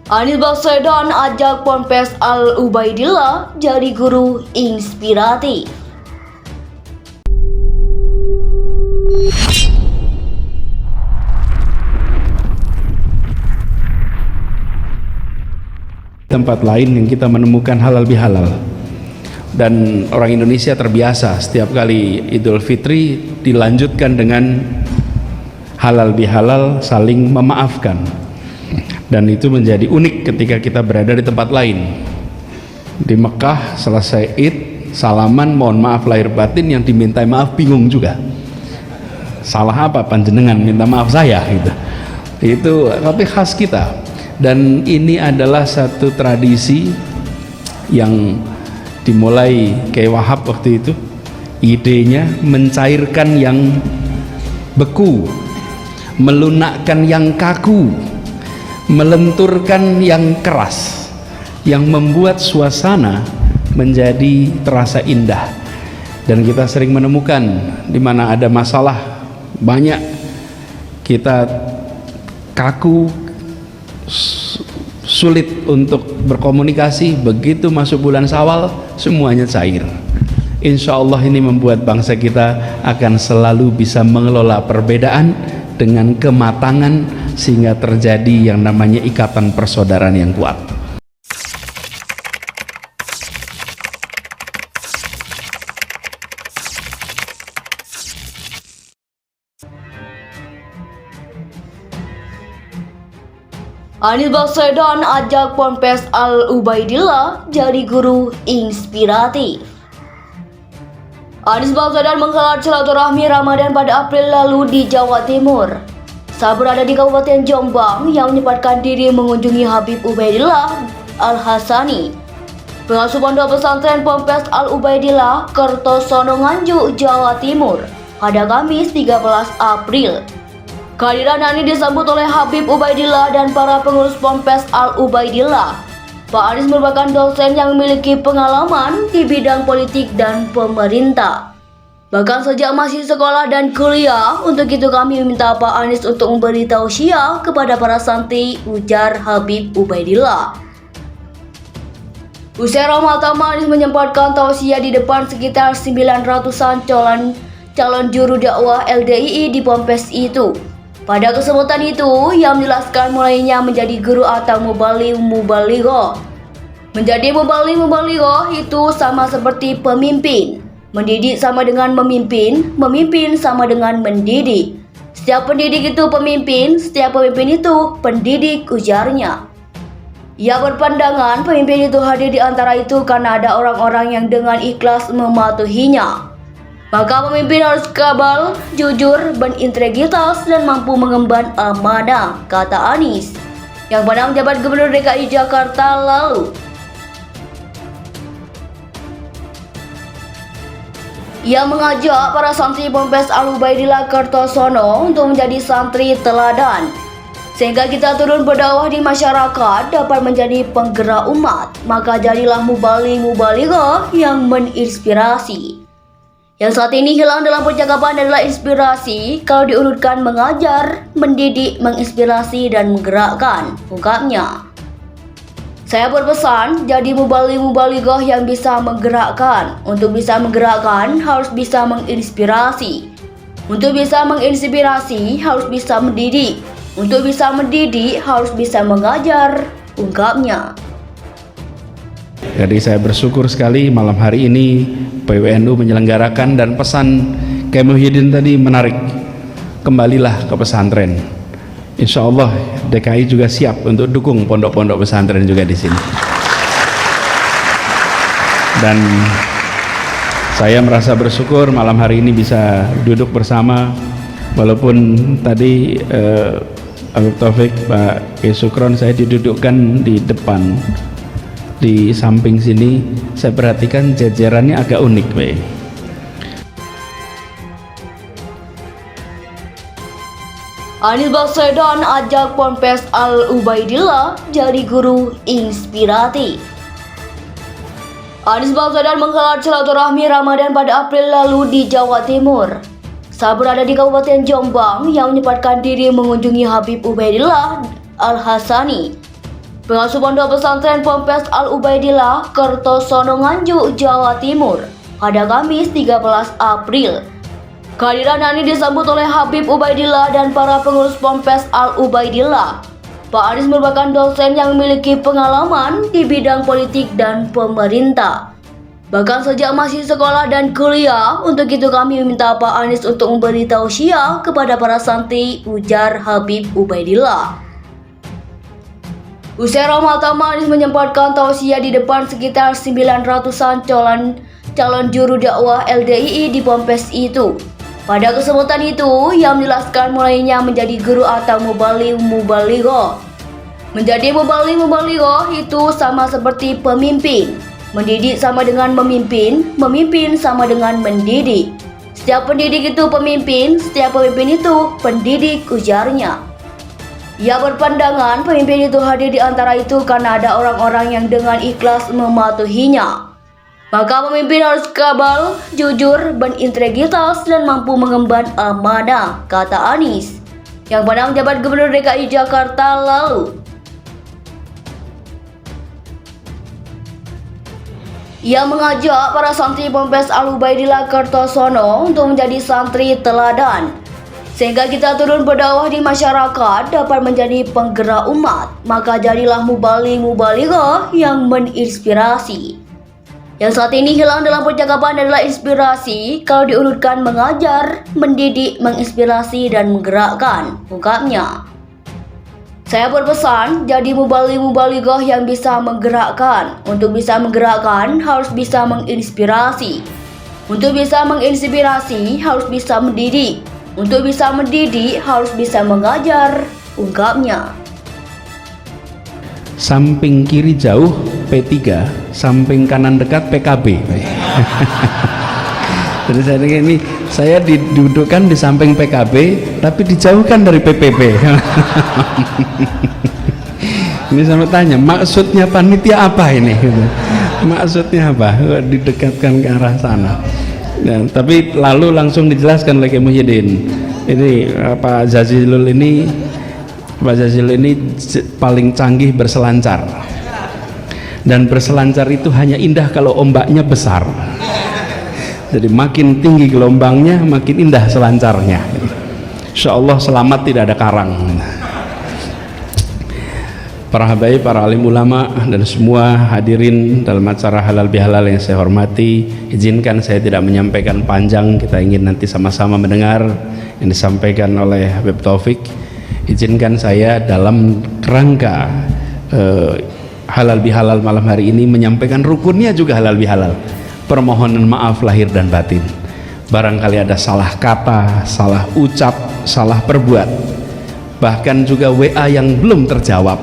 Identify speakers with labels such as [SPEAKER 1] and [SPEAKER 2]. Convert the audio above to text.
[SPEAKER 1] Anies Baswedan ajak Ponpes Al Ubaidillah jadi guru inspiratif.
[SPEAKER 2] Tempat lain yang kita menemukan halal bihalal, dan orang Indonesia terbiasa setiap kali Idul Fitri dilanjutkan dengan halal bihalal, saling memaafkan, dan itu menjadi unik ketika kita berada di tempat lain. Di Mekah selesai Id, salaman mohon maaf lahir batin, yang dimintai maaf bingung juga, salah apa panjenengan minta maaf saya gitu. Itu tapi khas kita. Dan ini adalah satu tradisi yang dimulai Kiai Wahab waktu itu. Idenya mencairkan yang beku, melunakkan yang kaku, melenturkan yang keras, yang membuat suasana menjadi terasa indah. Dan kita sering menemukan di mana ada masalah banyak, kita kaku, sulit untuk berkomunikasi. Begitu masuk bulan Syawal semuanya cair. Insya Allah ini membuat bangsa kita akan selalu bisa mengelola perbedaan dengan kematangan, sehingga terjadi yang namanya ikatan persaudaraan yang kuat.
[SPEAKER 1] Anies Baswedan ajak Ponpes Al Ubaidillah jadi guru inspiratif. Anies Baswedan menggelar silaturahmi Ramadan pada April lalu di Jawa Timur. Saat berada di Kabupaten Jombang, yang menyempatkan diri mengunjungi Habib Ubaidillah Al-Hasani, pengasuh pondok pesantren Ponpes Al Ubaidillah Kertosono Nganjuk, Jawa Timur, pada Kamis 13 April. Kehadiran ini disambut oleh Habib Ubaidillah dan para pengurus Ponpes Al Ubaidillah. Pak Anies merupakan dosen yang memiliki pengalaman di bidang politik dan pemerintah, bahkan sejak masih sekolah dan kuliah. Untuk itu kami meminta Pak Anies untuk memberi tausiah kepada para santri, ujar Habib Ubaidillah. Usai Ramadan, Anies menyempatkan tausiah di depan sekitar 900-an calon juru dakwah LDII di Ponpes itu. Pada kesempatan itu, ia menjelaskan mulainya menjadi guru atau mubaligh. Menjadi mubaligh itu sama seperti pemimpin. Mendidik sama dengan memimpin, memimpin sama dengan mendidik. Setiap pendidik itu pemimpin, setiap pemimpin itu pendidik, ujarnya. Ia berpandangan pemimpin itu hadir di antara itu karena ada orang-orang yang dengan ikhlas mematuhinya. Maka pemimpin harus kabal, jujur, berintegritas, dan mampu mengemban amanah, kata Anies, yang pernah menjabat Gubernur DKI Jakarta lalu. Ia mengajak para santri Ponpes Al Ubaidillah Kertosono untuk menjadi santri teladan, sehingga kita turun berdakwah di masyarakat dapat menjadi penggerak umat. Maka jadilah mubalighah yang menginspirasi. Yang saat ini hilang dalam percakapan adalah inspirasi. Kalau diurutkan mengajar, mendidik, menginspirasi, dan menggerakkan, ungkapnya. Saya berpesan jadi mubalighah yang bisa menggerakkan. Untuk bisa menggerakkan harus bisa menginspirasi. Untuk bisa menginspirasi harus bisa mendidik. Untuk bisa mendidik harus bisa mengajar, ungkapnya.
[SPEAKER 2] Jadi saya bersyukur sekali malam hari ini PWNU menyelenggarakan, dan pesan Kiai Muhyiddin tadi menarik. Kembalilah ke pesantren. Insya Allah DKI juga siap untuk dukung pondok-pondok pesantren juga di sini. Dan saya merasa bersyukur malam hari ini bisa duduk bersama, walaupun tadi Habib Taufik, Pak Kiai Sukron saya didudukkan di depan. Di samping sini saya perhatikan jajarannya agak unik, Pak.
[SPEAKER 1] Anies Baswedan ajak Ponpes Al Ubaidillah jadi guru inspiratif. Anies Baswedan menggelar silaturahmi Ramadan pada April lalu di Jawa Timur. Saat berada di Kabupaten Jombang, yang menyempatkan diri mengunjungi Habib Ubaidillah Al-Hasani, pengasuh pondok pesantren Ponpes Al Ubaidillah, Kertosono, Nganjuk, Jawa Timur pada Kamis 13 April. Kehadiran ini disambut oleh Habib Ubaidillah dan para pengurus Ponpes Al Ubaidillah. Pak Anies merupakan dosen yang memiliki pengalaman di bidang politik dan pemerintah, bahkan sejak masih sekolah dan kuliah. Untuk itu kami meminta Pak Anies untuk memberi tausiah kepada para santri, ujar Habib Ubaidillah. Usai Ramadan, Pak Anies menyempatkan tausiah di depan sekitar 900-an calon juru dakwah LDII di Ponpes itu. Pada kesempatan itu, ia menjelaskan mulainya menjadi guru atau mubaligh. Menjadi mubaligh itu sama seperti pemimpin. Mendidik sama dengan memimpin, memimpin sama dengan mendidik. Setiap pendidik itu pemimpin, setiap pemimpin itu pendidik, ujarnya. Ia berpandangan pemimpin itu hadir di antara itu karena ada orang-orang yang dengan ikhlas mematuhinya. Maka pemimpin harus kabal, jujur, berintegritas, dan mampu mengemban amanah, kata Anies, yang pernah menjabat Gubernur DKI Jakarta lalu. Ia mengajak para santri Ponpes Al Ubaidillah Kertosono untuk menjadi santri teladan, sehingga kita turun berdakwah di masyarakat dapat menjadi penggerak umat. Maka jadilah mubalighah yang menginspirasi. Yang saat ini hilang dalam percakapan adalah inspirasi. Kalau diurutkan mengajar, mendidik, menginspirasi, dan menggerakkan, ungkapnya. Saya berpesan, jadi mubalighah yang bisa menggerakkan. Untuk bisa menggerakkan, harus bisa menginspirasi. Untuk bisa menginspirasi, harus bisa mendidik. Untuk bisa mendidik, harus bisa mengajar, ungkapnya.
[SPEAKER 2] Samping kiri jauh P3, samping kanan dekat PKB. Jadi saya ini saya didudukkan di samping PKB, tapi dijauhkan dari PPP. Ini saya mau tanya, maksudnya panitia apa ini? Maksudnya apa? Didekatkan ke arah sana. Nah, tapi lalu langsung dijelaskan oleh Kiai Muhyiddin. Ini Pak Jazilul ini paling canggih berselancar, dan berselancar itu hanya indah kalau ombaknya besar. Jadi makin tinggi gelombangnya, makin indah selancarnya. Insya Allah selamat, tidak ada karang. Para habaib, para alim ulama, dan semua hadirin dalam acara halal bihalal yang saya hormati, izinkan saya tidak menyampaikan panjang. Kita ingin nanti sama-sama mendengar yang disampaikan oleh Habib Taufik. Izinkan saya dalam kerangka halal bihalal malam hari ini menyampaikan rukunnya juga halal bihalal. Permohonan maaf lahir dan batin. Barangkali ada salah kata, salah ucap, salah perbuat, bahkan juga WA yang belum terjawab.